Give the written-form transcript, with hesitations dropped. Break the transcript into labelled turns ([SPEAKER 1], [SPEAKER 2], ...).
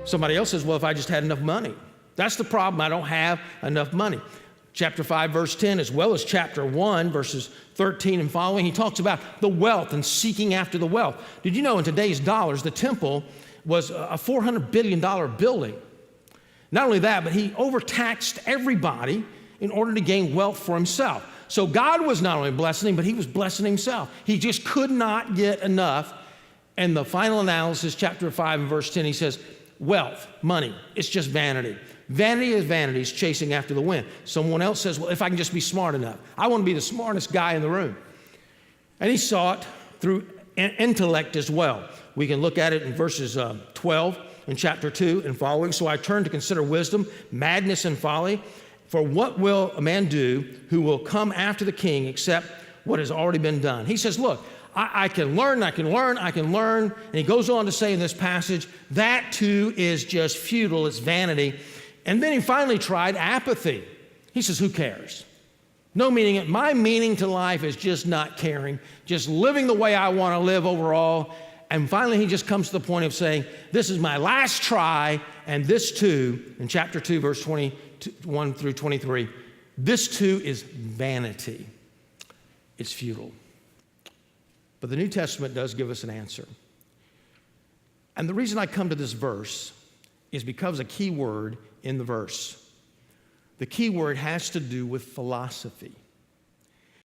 [SPEAKER 1] Somebody else says, well, if I just had enough money. That's the problem. I don't have enough money. Chapter 5, verse 10, as well as chapter 1, verses 13 and following, he talks about the wealth and seeking after the wealth. Did you know in today's dollars, the temple was a $400 billion building? Not only that, but he overtaxed everybody in order to gain wealth for himself. So God was not only blessing him, but he was blessing himself. He just could not get enough. And the final analysis, chapter 5 and verse 10, he says, wealth, money, it's just vanity. Vanity is vanity, it's chasing after the wind. Someone else says, well, if I can just be smart enough. I want to be the smartest guy in the room. And he saw it through intellect as well. We can look at it in verses 12 in chapter 2 and following. So I turned to consider wisdom, madness, and folly. For what will a man do who will come after the king except what has already been done? He says, look, I can learn. And he goes on to say in this passage, that too is just futile, it's vanity. And then he finally tried apathy. He says, who cares? No meaning. My meaning to life is just not caring, just living the way I want to live overall. And finally, he just comes to the point of saying, this is my last try, and this too, in chapter 2, verse 21 through 23, this too is vanity. It's futile. But the New Testament does give us an answer. And the reason I come to this verse is because a key word in the verse. The key word has to do with philosophy.